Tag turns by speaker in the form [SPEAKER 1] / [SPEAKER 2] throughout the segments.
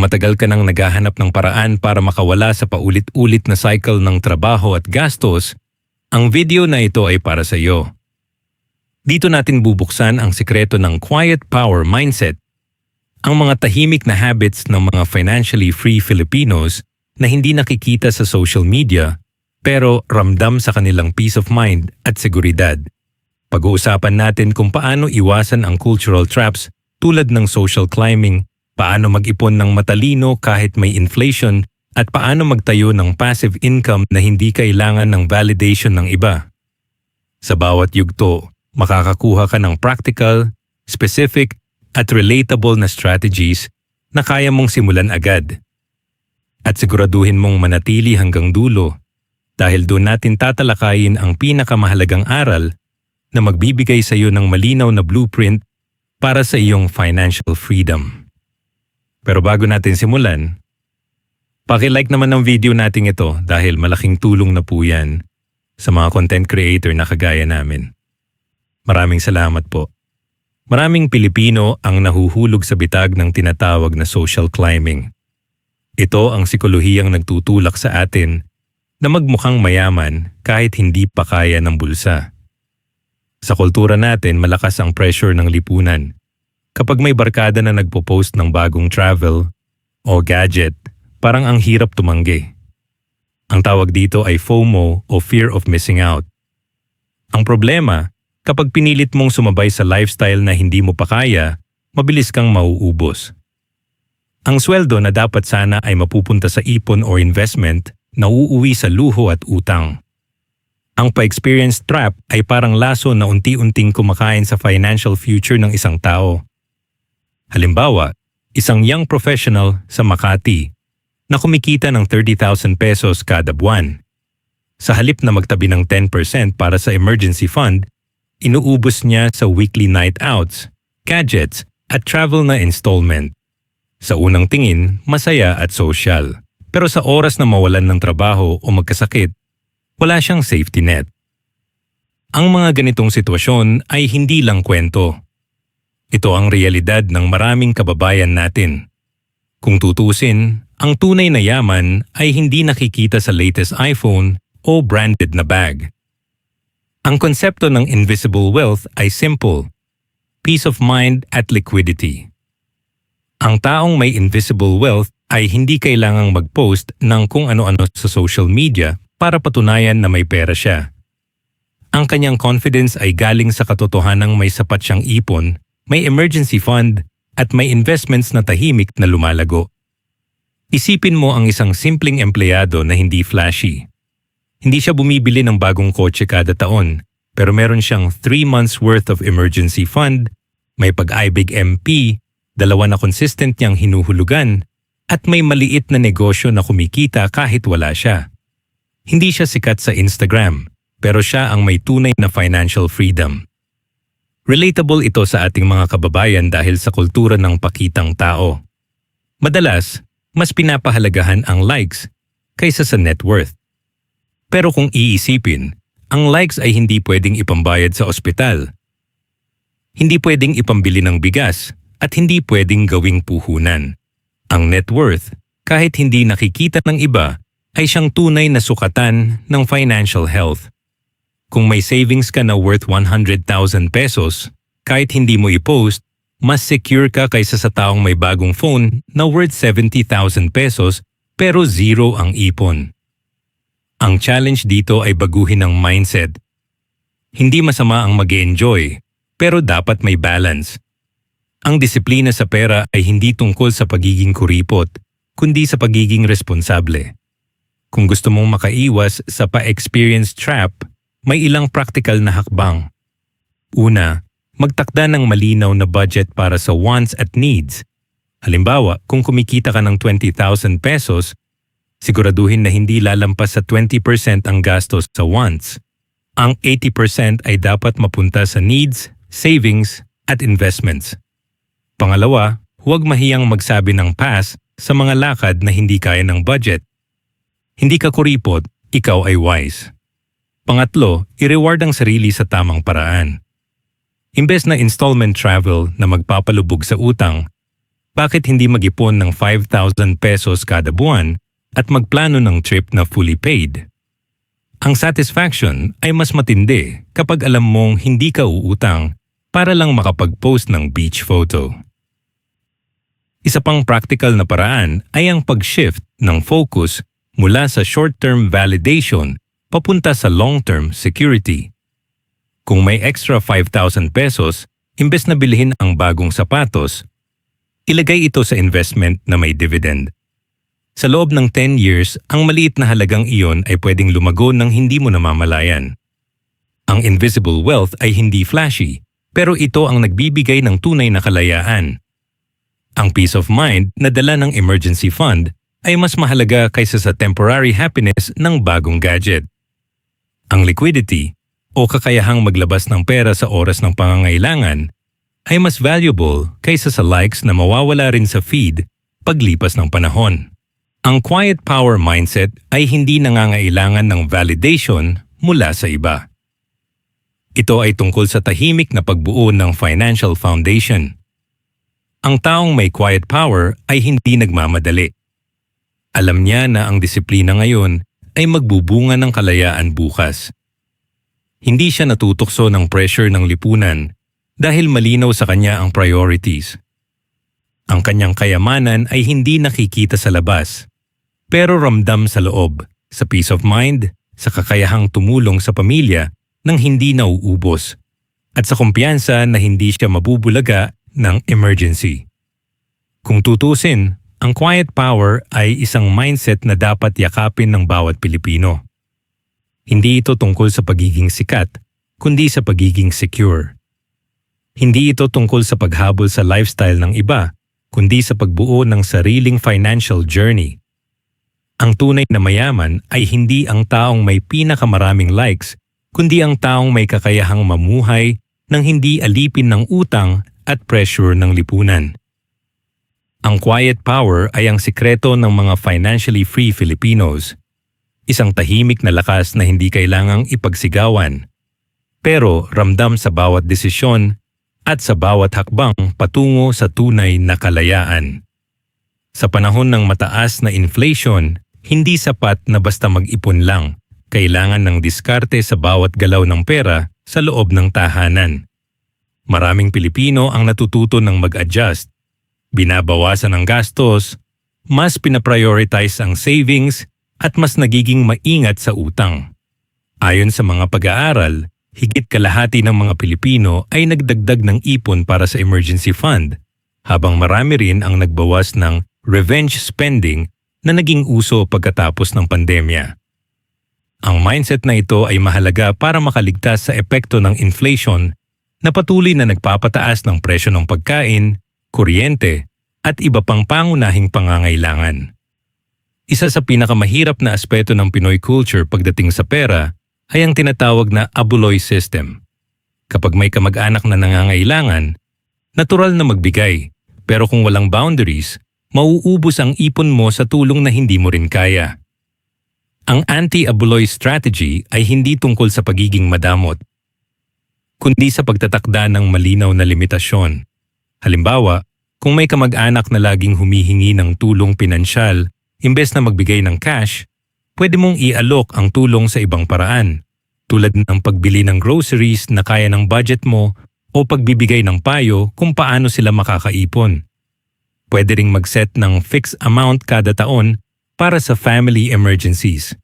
[SPEAKER 1] matagal ka nang naghahanap ng paraan para makawala sa paulit-ulit na cycle ng trabaho at gastos, ang video na ito ay para sa iyo. Dito natin bubuksan ang sikreto ng quiet power mindset, ang mga tahimik na habits ng mga financially free Filipinos na hindi nakikita sa social media pero ramdam sa kanilang peace of mind at seguridad. Pag-uusapan natin kung paano iwasan ang cultural traps tulad ng social climbing, paano mag-ipon ng matalino kahit may inflation, at paano magtayo ng passive income na hindi kailangan ng validation ng iba. Sa bawat yugto, makakakuha ka ng practical, specific, at relatable na strategies na kaya mong simulan agad. At siguraduhin mong manatili hanggang dulo dahil doon natin tatalakayin ang pinakamahalagang aral na magbibigay sa iyo ng malinaw na blueprint para sa iyong financial freedom. Pero bago natin simulan, paki-like naman ng video natin ito dahil malaking tulong na po yan sa mga content creator na kagaya namin. Maraming salamat po. Maraming Pilipino ang nahuhulog sa bitag ng tinatawag na social climbing. Ito ang psikolohiyang nagtutulak sa atin na magmukhang mayaman kahit hindi pa kaya ng bulsa. Sa kultura natin, malakas ang pressure ng lipunan. Kapag may barkada na nagpo-post ng bagong travel o gadget, parang ang hirap tumanggi. Ang tawag dito ay FOMO o fear of missing out. Ang problema, kapag pinilit mong sumabay sa lifestyle na hindi mo pa kaya, mabilis kang mauubos. Ang sweldo na dapat sana ay mapupunta sa ipon o investment, nauuwi sa luho at utang. Ang pa-experience trap ay parang laso na unti-unting kumakain sa financial future ng isang tao. Halimbawa, isang young professional sa Makati na kumikita ng 30,000 pesos kada buwan. Sa halip na magtabi ng 10% para sa emergency fund, inuubos niya sa weekly night outs, gadgets at travel na installment. Sa unang tingin, masaya at social. Pero sa oras na mawalan ng trabaho o magkasakit, wala siyang safety net. Ang mga ganitong sitwasyon ay hindi lang kwento. Ito ang realidad ng maraming kababayan natin. Kung tutusin, ang tunay na yaman ay hindi nakikita sa latest iPhone o branded na bag. Ang konsepto ng invisible wealth ay simple: peace of mind at liquidity. Ang taong may invisible wealth ay hindi kailangang mag-post ng kung ano-ano sa social media para patunayan na may pera siya. Ang kanyang confidence ay galing sa katotohanang may sapat siyang ipon, may emergency fund, at may investments na tahimik na lumalago. Isipin mo ang isang simpleng empleyado na hindi flashy. Hindi siya bumibili ng bagong kotse kada taon, pero meron siyang 3 months worth of emergency fund, may pag-ibig MP, 2 na consistent niyang hinuhulugan, at may maliit na negosyo na kumikita kahit wala siya. Hindi siya sikat sa Instagram, pero siya ang may tunay na financial freedom. Relatable ito sa ating mga kababayan dahil sa kultura ng pakitang tao. Madalas, mas pinapahalagahan ang likes kaysa sa net worth. Pero kung iisipin, ang likes ay hindi pwedeng ipambayad sa ospital. Hindi pwedeng ipambili ng bigas at hindi pwedeng gawing puhunan. Ang net worth, kahit hindi nakikita ng iba, ay siyang tunay na sukatan ng financial health. Kung may savings ka na worth 100,000 pesos, kahit hindi mo i-post, mas secure ka kaysa sa taong may bagong phone na worth 70,000 pesos pero zero ang ipon. Ang challenge dito ay baguhin ang mindset. Hindi masama ang mag-enjoy, pero dapat may balance. Ang disiplina sa pera ay hindi tungkol sa pagiging kuripot, kundi sa pagiging responsable. Kung gusto mong makaiwas sa pa-experience trap, may ilang practical na hakbang. Una, magtakda ng malinaw na budget para sa wants at needs. Halimbawa, kung kumikita ka ng 20,000 pesos, siguraduhin na hindi lalampas sa 20% ang gastos sa wants. Ang 80% ay dapat mapunta sa needs, savings, at investments. Pangalawa, huwag mahiyang magsabi ng pass sa mga lakad na hindi kaya ng budget. Hindi ka kuripot, ikaw ay wise. Pangatlo, i-reward ang sarili sa tamang paraan. Imbes na installment travel na magpapalubog sa utang, Bakit hindi mag-ipon ng 5,000 pesos kada buwan at magplano ng trip na fully paid? Ang satisfaction ay mas matindi kapag alam mong hindi ka uutang para lang makapag-post ng beach photo. Isa pang practical na paraan ay ang pag-shift ng focus mula sa short-term validation papunta sa long-term security. Kung may extra 5,000 pesos, imbes na bilhin ang bagong sapatos, ilagay ito sa investment na may dividend. Sa loob ng 10 years, ang maliit na halagang iyon ay pwedeng lumago ng hindi mo namamalayan. Ang invisible wealth ay hindi flashy, pero ito ang nagbibigay ng tunay na kalayaan. Ang peace of mind na dala ng emergency fund ay mas mahalaga kaysa sa temporary happiness ng bagong gadget. Ang liquidity o kakayahang maglabas ng pera sa oras ng pangangailangan ay mas valuable kaysa sa likes na mawawala rin sa feed paglipas ng panahon. Ang quiet power mindset ay hindi nangangailangan ng validation mula sa iba. Ito ay tungkol sa tahimik na pagbuo ng financial foundation. Ang taong may quiet power ay hindi nagmamadali. Alam niya na ang disiplina ngayon ay magbubunga ng kalayaan bukas. Hindi siya natutukso ng pressure ng lipunan dahil malinaw sa kanya ang priorities. Ang kanyang kayamanan ay hindi nakikita sa labas, pero ramdam sa loob, sa peace of mind, sa kakayahang tumulong sa pamilya nang hindi nauubos, at sa kumpiyansa na hindi siya mabubulaga ng emergency. Kung tutusin, ang quiet power ay isang mindset na dapat yakapin ng bawat Pilipino. Hindi ito tungkol sa pagiging sikat, kundi sa pagiging secure. Hindi ito tungkol sa paghabol sa lifestyle ng iba, kundi sa pagbuo ng sariling financial journey. Ang tunay na mayaman ay hindi ang taong may pinakamaraming likes, kundi ang taong may kakayahang mamuhay nang hindi alipin ng utang at pressure ng lipunan. Ang quiet power ay ang sikreto ng mga financially free Filipinos. Isang tahimik na lakas na hindi kailangang ipagsigawan, pero ramdam sa bawat desisyon at sa bawat hakbang patungo sa tunay na kalayaan. Sa panahon ng mataas na inflation, hindi sapat na basta mag-ipon lang. Kailangan ng diskarte sa bawat galaw ng pera sa loob ng tahanan. Maraming Pilipino ang natututo ng mag-adjust. Binabawasan ang gastos, mas pinaprioritize ang savings at mas nagiging maingat sa utang. Ayon sa mga pag-aaral, higit kalahati ng mga Pilipino ay nagdagdag ng ipon para sa emergency fund, habang marami rin ang nagbawas ng revenge spending na naging uso pagkatapos ng pandemya. Ang mindset na ito ay mahalaga para makaligtas sa epekto ng inflation na patuloy na nagpapataas ng presyo ng pagkain, kuryente, at iba pang pangunahing pangangailangan. Isa sa pinakamahirap na aspeto ng Pinoy culture pagdating sa pera ay ang tinatawag na abuloy system. Kapag may kamag-anak na nangangailangan, natural na magbigay, pero kung walang boundaries, mauubos ang ipon mo sa tulong na hindi mo rin kaya. Ang anti-abuloy strategy ay hindi tungkol sa pagiging madamot, kundi sa pagtatakda ng malinaw na limitasyon. Halimbawa, kung may kamag-anak na laging humihingi ng tulong pinansyal, imbes na magbigay ng cash, pwede mong i-alok ang tulong sa ibang paraan, tulad ng pagbili ng groceries na kaya ng budget mo o pagbibigay ng payo kung paano sila makakaipon. Pwede ring mag-set ng fixed amount kada taon para sa family emergencies.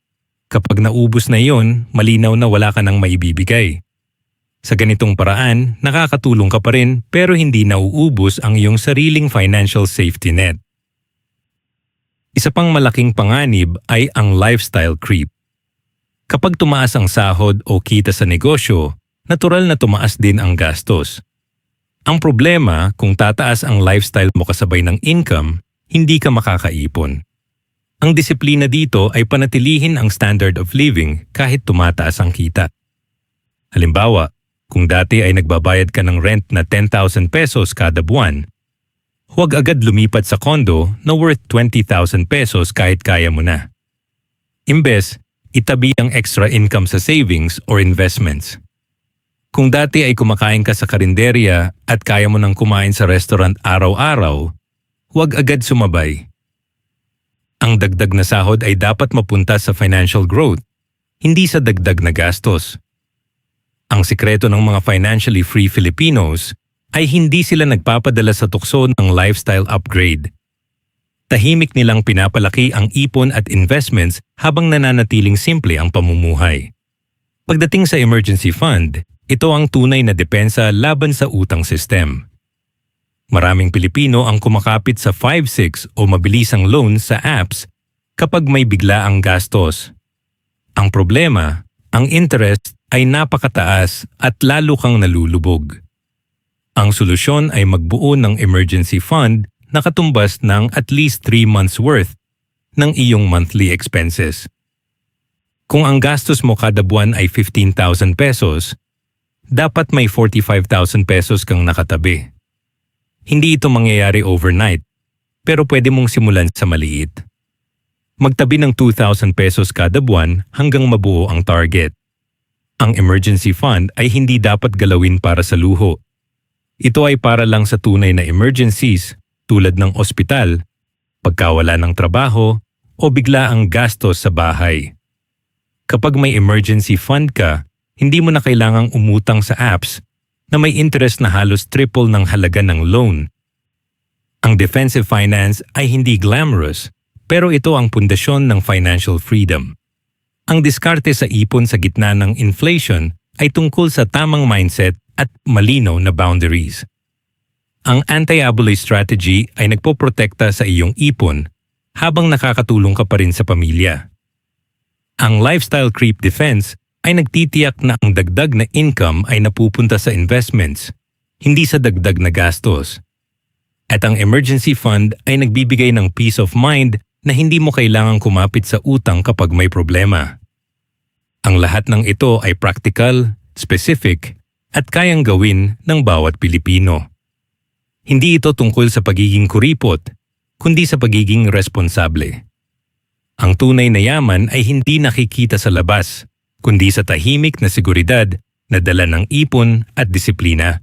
[SPEAKER 1] Kapag naubos na iyon, malinaw na wala ka nang maibibigay. Sa ganitong paraan, nakakatulong ka pa rin pero hindi nauubos ang iyong sariling financial safety net. Isa pang malaking panganib ay ang lifestyle creep. Kapag tumaas ang sahod o kita sa negosyo, natural na tumaas din ang gastos. Ang problema, kung tataas ang lifestyle mo kasabay ng income, hindi ka makakaipon. Ang disiplina dito ay panatilihin ang standard of living kahit tumataas ang kita. Halimbawa, kung dati ay nagbabayad ka ng rent na 10,000 pesos kada buwan, huwag agad lumipat sa condo na worth 20,000 pesos kahit kaya mo na. Imbes, itabi ang extra income sa savings or investments. Kung dati ay kumakain ka sa karinderya at kaya mo nang kumain sa restaurant araw-araw, huwag agad sumabay. Ang dagdag na sahod ay dapat mapunta sa financial growth, hindi sa dagdag na gastos. Ang sikreto ng mga financially free Filipinos ay hindi sila nagpapadala sa tukso ng lifestyle upgrade. Tahimik nilang pinapalaki ang ipon at investments habang nananatiling simple ang pamumuhay. Pagdating sa emergency fund, ito ang tunay na depensa laban sa utang system. Maraming Pilipino ang kumakapit sa 5-6 o mabilisang loan sa apps kapag may biglaang gastos. Ang problema, ang interest ay napakataas at lalo kang nalulubog. Ang solusyon ay magbuo ng emergency fund na katumbas ng at least 3 months worth ng iyong monthly expenses. Kung ang gastos mo kada buwan ay 15,000 pesos, dapat may 45,000 pesos kang nakatabi. Hindi ito mangyayari overnight, pero pwede mong simulan sa maliit. Magtabi ng 2,000 pesos kada buwan hanggang mabuo ang target. Ang emergency fund ay hindi dapat galawin para sa luho. Ito ay para lang sa tunay na emergencies tulad ng ospital, pagkawala ng trabaho, o bigla ang gastos sa bahay. Kapag may emergency fund ka, hindi mo na kailangang umutang sa apps na may interest na halos triple ng halaga ng loan. Ang defensive finance ay hindi glamorous, pero ito ang pundasyon ng financial freedom. Ang diskarte sa ipon sa gitna ng inflation ay tungkol sa tamang mindset at malinaw na boundaries. Ang anti-abulay strategy ay nagpoprotekta sa iyong ipon habang nakakatulong ka pa rin sa pamilya. Ang lifestyle creep defense ay nagtitiyak na ang dagdag na income ay napupunta sa investments, hindi sa dagdag na gastos. At ang emergency fund ay nagbibigay ng peace of mind na hindi mo kailangang kumapit sa utang kapag may problema. Ang lahat ng ito ay practical, specific, at kayang gawin ng bawat Pilipino. Hindi ito tungkol sa pagiging kuripot, kundi sa pagiging responsable. Ang tunay na yaman ay hindi nakikita sa labas, kundi sa tahimik na seguridad na dala ng ipon at disiplina.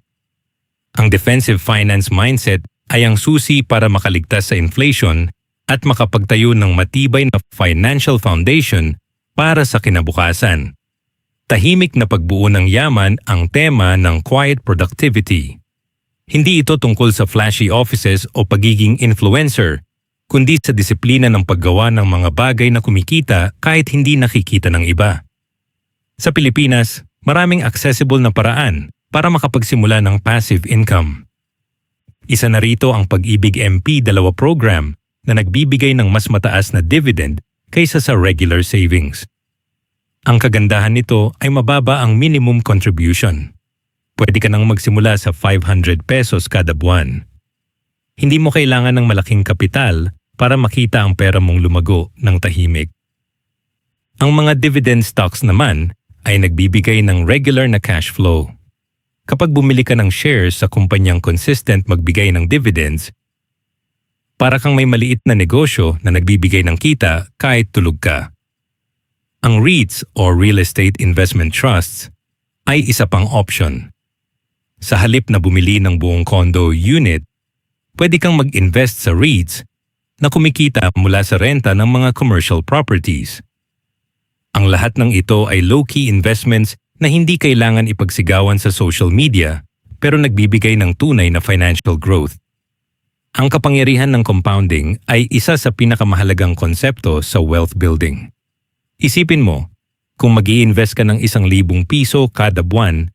[SPEAKER 1] Ang defensive finance mindset ay ang susi para makaligtas sa inflation at makapagtayo ng matibay na financial foundation para sa kinabukasan. Tahimik na pagbuo ng yaman ang tema ng quiet productivity. Hindi ito tungkol sa flashy offices o pagiging influencer, kundi sa disiplina ng paggawa ng mga bagay na kumikita kahit hindi nakikita ng iba. Sa Pilipinas, maraming accessible na paraan para makapagsimula ng passive income. Isa na rito ang Pag-ibig MP2 program na nagbibigay ng mas mataas na dividend kaysa sa regular savings. Ang kagandahan nito ay mababa ang minimum contribution. Pwede ka nang magsimula sa 500 pesos kada buwan. Hindi mo kailangan ng malaking kapital para makita ang pera mong lumago ng tahimik. Ang mga dividend stocks naman ay nagbibigay ng regular na cash flow. Kapag bumili ka ng shares sa kumpanyang consistent magbigay ng dividends, para kang may maliit na negosyo na nagbibigay ng kita kahit tulog ka. Ang REITs o Real Estate Investment Trusts ay isa pang option. Sa halip na bumili ng buong condo unit, pwede kang mag-invest sa REITs na kumikita mula sa renta ng mga commercial properties. Ang lahat ng ito ay low-key investments na hindi kailangan ipagsigawan sa social media pero nagbibigay ng tunay na financial growth. Ang kapangyarihan ng compounding ay isa sa pinakamahalagang konsepto sa wealth building. Isipin mo, kung mag-i-invest ka ng 1,000 piso kada buwan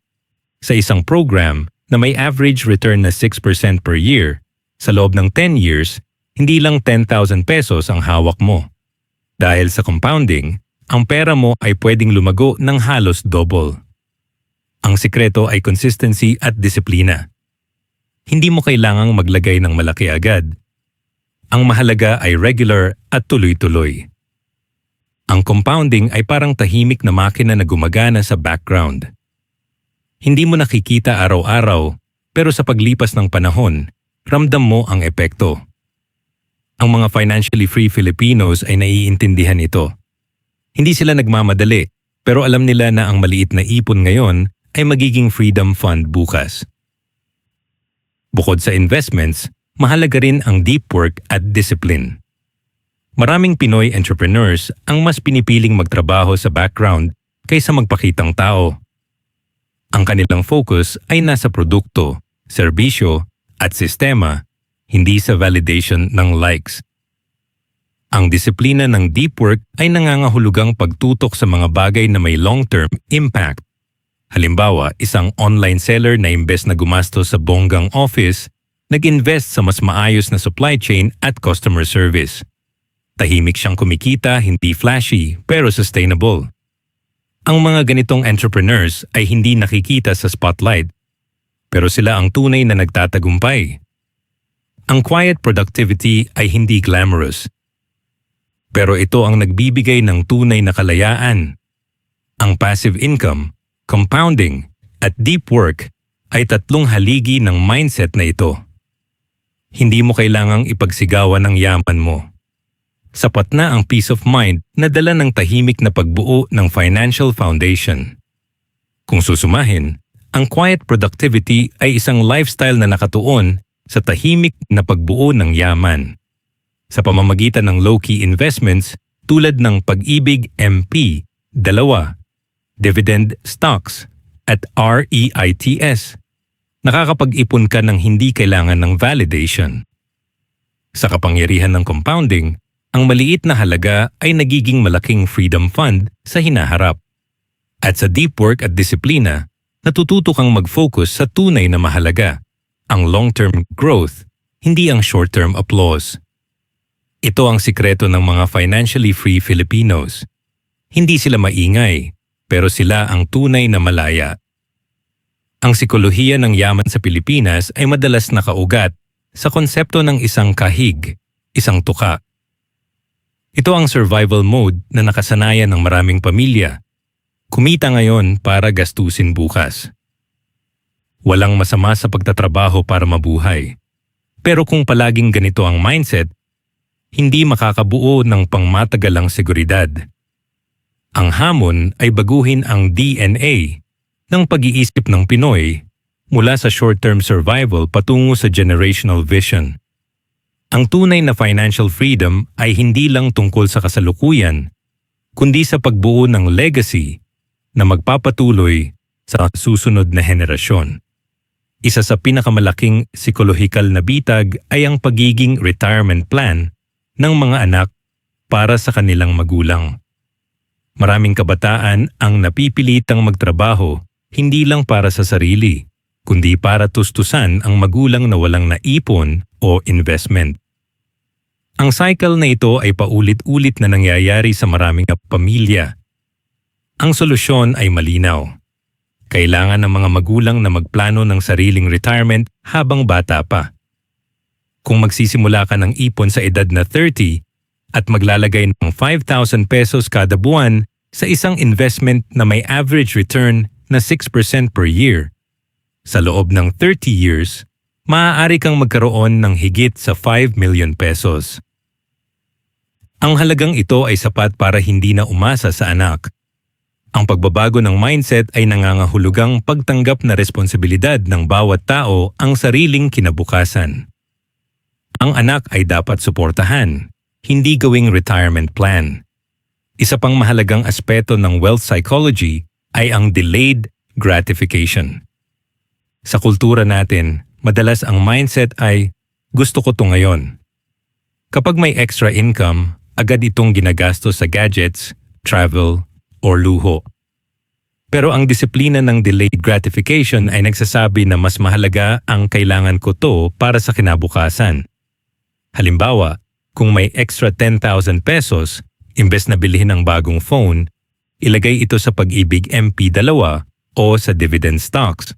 [SPEAKER 1] sa isang program na may average return na 6% per year, sa loob ng 10 years, hindi lang 10,000 pesos ang hawak mo. Dahil sa compounding, ang pera mo ay pwedeng lumago ng halos double. Ang sikreto ay consistency at disiplina. Hindi mo kailangang maglagay ng malaki agad. Ang mahalaga ay regular at tuloy-tuloy. Ang compounding ay parang tahimik na makina na gumagana sa background. Hindi mo nakikita araw-araw, pero sa paglipas ng panahon, ramdam mo ang epekto. Ang mga financially free Filipinos ay naiintindihan ito. Hindi sila nagmamadali, pero alam nila na ang maliit na ipon ngayon ay magiging freedom fund bukas. Bukod sa investments, mahalaga rin ang deep work at discipline. Maraming Pinoy entrepreneurs ang mas pinipiling magtrabaho sa background kaysa magpakitang tao. Ang kanilang focus ay nasa produkto, serbisyo, at sistema, hindi sa validation ng likes. Ang disiplina ng deep work ay nangangahulugang pagtutok sa mga bagay na may long-term impact. Halimbawa, isang online seller na imbes na gumastos sa bonggang office, nag-invest sa mas maayos na supply chain at customer service. Tahimik siyang kumikita, hindi flashy, pero sustainable. Ang mga ganitong entrepreneurs ay hindi nakikita sa spotlight, pero sila ang tunay na nagtatagumpay. Ang quiet productivity ay hindi glamorous, pero ito ang nagbibigay ng tunay na kalayaan. Ang passive income, compounding, at deep work ay tatlong haligi ng mindset na ito. Hindi mo kailangang ipagsigawan ang yaman mo. Sapat na ang peace of mind na dala ng tahimik na pagbuo ng financial foundation. Kung susumahin, ang quiet productivity ay isang lifestyle na nakatuon sa tahimik na pagbuo ng yaman. Sa pamamagitan ng low-key investments tulad ng Pag-ibig MP, 2, dividend stocks, at REITs, nakakapag-ipon ka ng hindi kailangan ng validation. Sa kapangyarihan ng compounding, ang maliit na halaga ay nagiging malaking freedom fund sa hinaharap. At sa deep work at disiplina, natututo kang mag-focus sa tunay na mahalaga, ang long-term growth, hindi ang short-term applause. Ito ang sikreto ng mga financially free Filipinos. Hindi sila maingay, pero sila ang tunay na malaya. Ang sikolohiya ng yaman sa Pilipinas ay madalas nakaugat sa konsepto ng isang kahig, isang tuka. Ito ang survival mode na nakasanayan ng maraming pamilya. Kumita ngayon para gastusin bukas. Walang masama sa pagtatrabaho para mabuhay. Pero kung palaging ganito ang mindset, hindi makakabuo ng pangmatagalang seguridad. Ang hamon ay baguhin ang DNA ng pag-iisip ng Pinoy mula sa short-term survival patungo sa generational vision. Ang tunay na financial freedom ay hindi lang tungkol sa kasalukuyan, kundi sa pagbuo ng legacy na magpapatuloy sa susunod na henerasyon. Isa sa pinakamalaking psikolohikal na bitag ay ang pagiging retirement plan ng mga anak para sa kanilang magulang. Maraming kabataan ang napipilitang magtrabaho hindi lang para sa sarili, kundi para tustusan ang magulang na walang naipon o investment. Ang cycle na ito ay paulit-ulit na nangyayari sa maraming pamilya. Ang solusyon ay malinaw. Kailangan ng mga magulang na magplano ng sariling retirement habang bata pa. Kung magsisimula ka ng ipon sa edad na 30 at maglalagay ng 5,000 pesos kada buwan sa isang investment na may average return na 6% per year, sa loob ng 30 years, maaari kang magkaroon ng higit sa 5 million pesos. Ang halagang ito ay sapat para hindi na umasa sa anak. Ang pagbabago ng mindset ay nangangahulugang pagtanggap na responsibilidad ng bawat tao ang sariling kinabukasan. Ang anak ay dapat suportahan, hindi gawing retirement plan. Isa pang mahalagang aspeto ng wealth psychology ay ang delayed gratification. Sa kultura natin, madalas ang mindset ay, gusto ko to ngayon. Kapag may extra income, agad itong ginagastos sa gadgets, travel, or luho. Pero ang disiplina ng delayed gratification ay nagsasabi na mas mahalaga ang kailangan ko to para sa kinabukasan. Halimbawa, kung may extra 10,000 pesos, imbes na bilhin ng bagong phone, ilagay ito sa Pag-ibig MP2 o sa dividend stocks.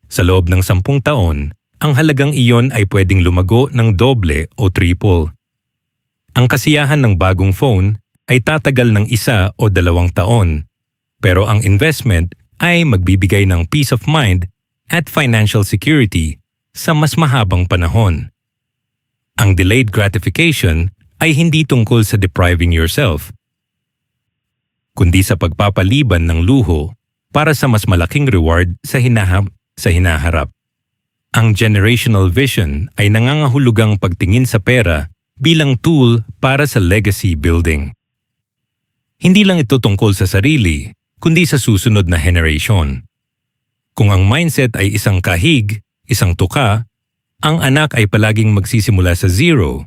[SPEAKER 1] Sa loob ng 10 taon, ang halagang iyon ay pwedeng lumago ng doble o triple. Ang kasiyahan ng bagong phone ay tatagal ng 1 o 2 taon, pero ang investment ay magbibigay ng peace of mind at financial security sa mas mahabang panahon. Ang delayed gratification ay hindi tungkol sa depriving yourself, kundi sa pagpapaliban ng luho para sa mas malaking reward sa hinaharap. Ang generational vision ay nangangahulugang pagtingin sa pera bilang tool para sa legacy building. Hindi lang ito tungkol sa sarili, kundi sa susunod na generation. Kung ang mindset ay isang kahig, isang tuka, ang anak ay palaging magsisimula sa zero.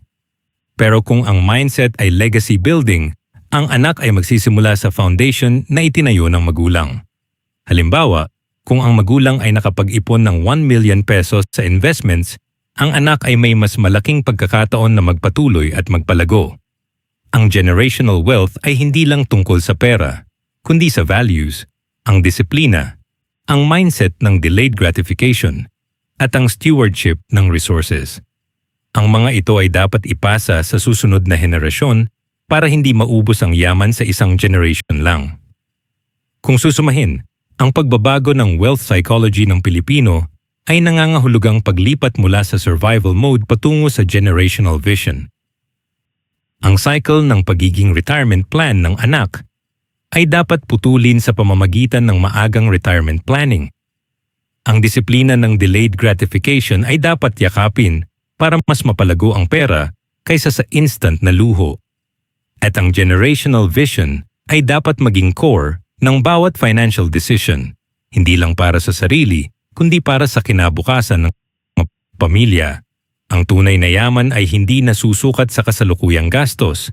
[SPEAKER 1] Pero kung ang mindset ay legacy building, ang anak ay magsisimula sa foundation na itinayo ng magulang. Halimbawa, kung ang magulang ay nakapag-ipon ng 1 million pesos sa investments, ang anak ay may mas malaking pagkakataon na magpatuloy at magpalago. Ang generational wealth ay hindi lang tungkol sa pera, kundi sa values, ang disiplina, ang mindset ng delayed gratification, at ang stewardship ng resources. Ang mga ito ay dapat ipasa sa susunod na henerasyon para hindi maubos ang yaman sa isang generation lang. Kung susumahin, ang pagbabago ng wealth psychology ng Pilipino ay nangangahulugang paglipat mula sa survival mode patungo sa generational vision. Ang cycle ng pagiging retirement plan ng anak ay dapat putulin sa pamamagitan ng maagang retirement planning. Ang disiplina ng delayed gratification ay dapat yakapin para mas mapalago ang pera kaysa sa instant na luho. At ang generational vision ay dapat maging core ng bawat financial decision, hindi lang para sa sarili, kundi para sa kinabukasan ng pamilya. Ang tunay na yaman ay hindi nasusukat sa kasalukuyang gastos,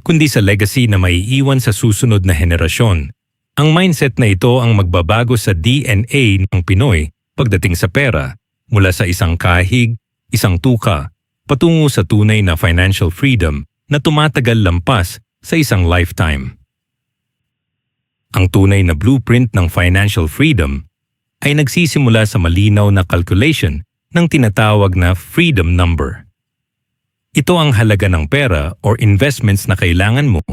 [SPEAKER 1] kundi sa legacy na maiiwan sa susunod na henerasyon. Ang mindset na ito ang magbabago sa DNA ng Pinoy pagdating sa pera, mula sa isang kahig, isang tuka, patungo sa tunay na financial freedom na tumatagal lampas sa isang lifetime. Ang tunay na blueprint ng financial freedom ay nagsisimula sa malinaw na calculation ng tinatawag na freedom number. Ito ang halaga ng pera or investments na kailangan mo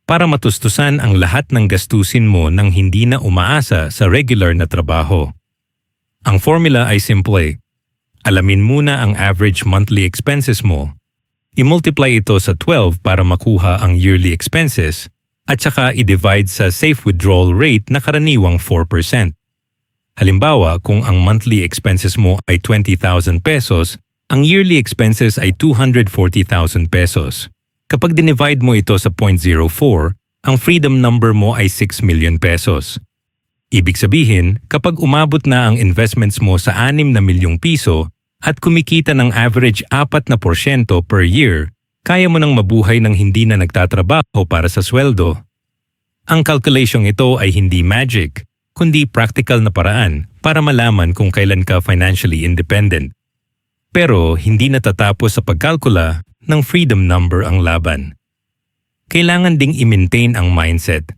[SPEAKER 1] para matustusan ang lahat ng gastusin mo nang hindi na umaasa sa regular na trabaho. Ang formula ay simple. Alamin muna ang average monthly expenses mo, i-multiply ito sa 12 para makuha ang yearly expenses, at saka i-divide sa safe withdrawal rate na karaniwang 4%. Halimbawa, kung ang monthly expenses mo ay 20,000 pesos, ang yearly expenses ay 240,000 pesos. Kapag dinivide mo ito sa 0.04, ang freedom number mo ay 6 million pesos. Ibig sabihin, kapag umabot na ang investments mo sa 6 na milyong piso at kumikita ng average 4% per year, kaya mo nang mabuhay ng hindi na nagtatrabaho para sa sweldo. Ang calculation ito ay hindi magic, kundi practical na paraan para malaman kung kailan ka financially independent. Pero hindi natatapos sa pagkalkula ng freedom number ang laban. Kailangan ding i-maintain ang mindset.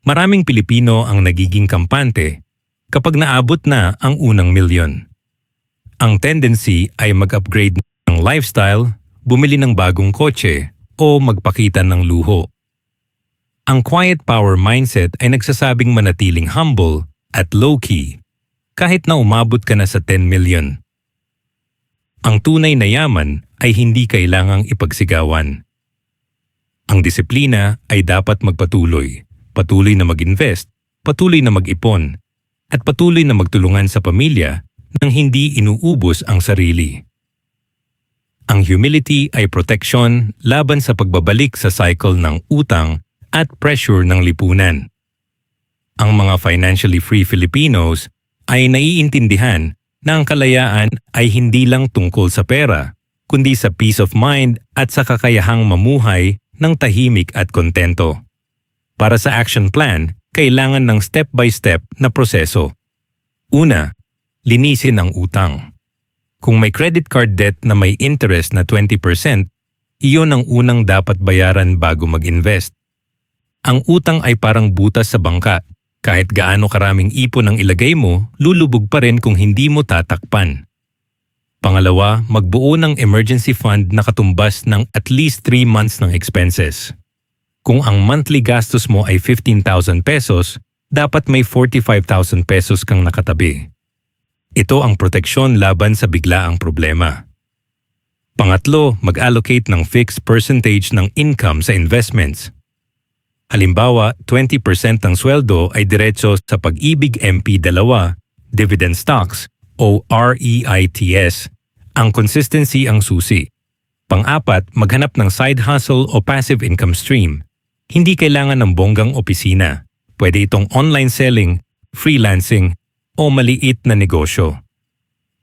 [SPEAKER 1] Maraming Pilipino ang nagiging kampante kapag naabot na ang unang milyon. Ang tendency ay mag-upgrade ng lifestyle, bumili ng bagong kotse, o magpakita ng luho. Ang quiet power mindset ay nagsasabing manatiling humble at low-key, kahit na umabot ka na sa 10 million. Ang tunay na yaman ay hindi kailangang ipagsigawan. Ang disiplina ay dapat magpatuloy, patuloy na mag-invest, patuloy na mag-ipon, at patuloy na magtulungan sa pamilya nang hindi inuubos ang sarili. Ang humility ay proteksyon laban sa pagbabalik sa cycle ng utang at pressure ng lipunan. Ang mga financially free Filipinos ay naiintindihan na ang kalayaan ay hindi lang tungkol sa pera, kundi sa peace of mind at sa kakayahang mamuhay ng tahimik at kontento. Para sa action plan, kailangan ng step-by-step na proseso. Una, linisin ang utang. Kung may credit card debt na may interest na 20%, iyon ang unang dapat bayaran bago mag-invest. Ang utang ay parang butas sa bangka. Kahit gaano karaming ipon ang ilagay mo, lulubog pa rin kung hindi mo tatakpan. Pangalawa, magbuo ng emergency fund na katumbas ng at least 3 months ng expenses. Kung ang monthly gastos mo ay 15,000 pesos, dapat may 45,000 pesos kang nakatabi. Ito ang proteksyon laban sa biglaang problema. Pangatlo, mag-allocate ng fixed percentage ng income sa investments. Halimbawa, 20% ng sweldo ay diretso sa Pag-ibig MP2, dividend stocks, o REITs. Ang consistency ang susi. Pang-apat, maghanap ng side hustle o passive income stream. Hindi kailangan ng bonggang opisina. Pwede itong online selling, freelancing, o maliit na negosyo.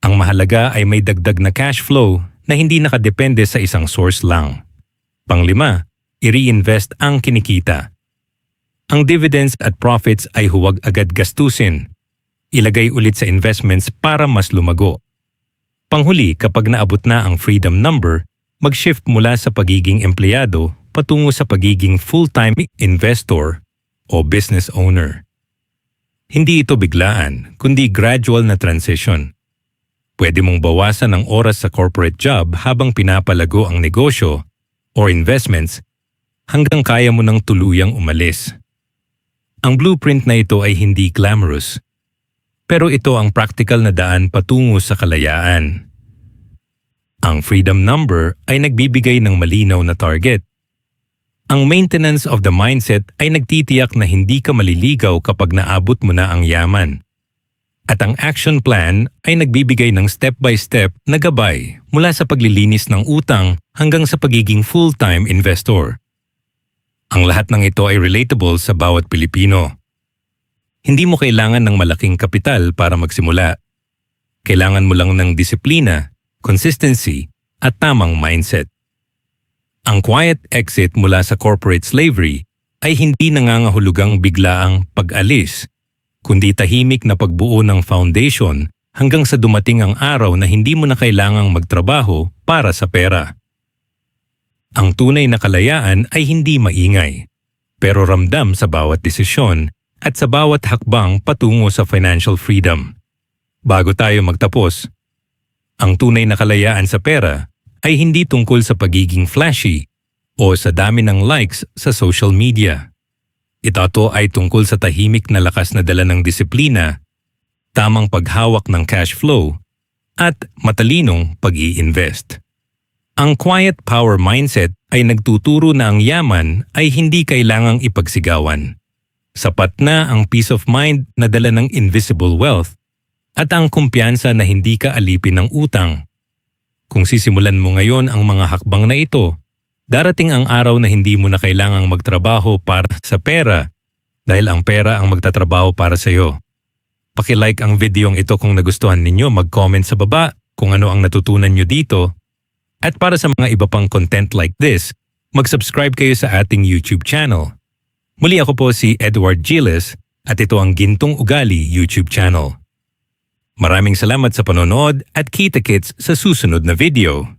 [SPEAKER 1] Ang mahalaga ay may dagdag na cash flow na hindi nakadepende sa isang source lang. Panglima, i-reinvest ang kinikita. Ang dividends at profits ay huwag agad gastusin. Ilagay ulit sa investments para mas lumago. Panghuli, kapag naabot na ang freedom number, mag-shift mula sa pagiging empleyado patungo sa pagiging full-time investor o business owner. Hindi ito biglaan, kundi gradual na transition. Pwede mong bawasan ang oras sa corporate job habang pinapalago ang negosyo or investments hanggang kaya mo nang tuluyang umalis. Ang blueprint na ito ay hindi glamorous, pero ito ang practical na daan patungo sa kalayaan. Ang freedom number ay nagbibigay ng malinaw na target. Ang maintenance of the mindset ay nagtitiyak na hindi ka maliligaw kapag naabot mo na ang yaman. At ang action plan ay nagbibigay ng step-by-step na gabay mula sa paglilinis ng utang hanggang sa pagiging full-time investor. Ang lahat ng ito ay relatable sa bawat Pilipino. Hindi mo kailangan ng malaking kapital para magsimula. Kailangan mo lang ng disiplina, consistency, at tamang mindset. Ang quiet exit mula sa corporate slavery ay hindi nangangahulugang biglaang pag-alis, kundi tahimik na pagbuo ng foundation hanggang sa dumating ang araw na hindi mo na kailangang magtrabaho para sa pera. Ang tunay na kalayaan ay hindi maingay, pero ramdam sa bawat desisyon at sa bawat hakbang patungo sa financial freedom. Bago tayo magtapos, ang tunay na kalayaan sa pera ay hindi tungkol sa pagiging flashy o sa dami ng likes sa social media. Ito ay tungkol sa tahimik na lakas na dala ng disiplina, tamang paghawak ng cash flow, at matalinong pag-i-invest. Ang quiet power mindset ay nagtuturo na ang yaman ay hindi kailangang ipagsigawan. Sapat na ang peace of mind na dala ng invisible wealth at ang kumpiyansa na hindi ka alipin ng utang. Kung sisimulan mo ngayon ang mga hakbang na ito, darating ang araw na hindi mo na kailangang magtrabaho para sa pera dahil ang pera ang magtatrabaho para sa iyo. Paki-like ang videong ito kung nagustuhan ninyo, mag-comment sa baba kung ano ang natutunan nyo dito. At para sa mga iba pang content like this, mag-subscribe kayo sa ating YouTube channel. Muli ako po si Edward Giles at ito ang Gintong Ugali YouTube channel. Maraming salamat sa panonood at kita-kits sa susunod na video.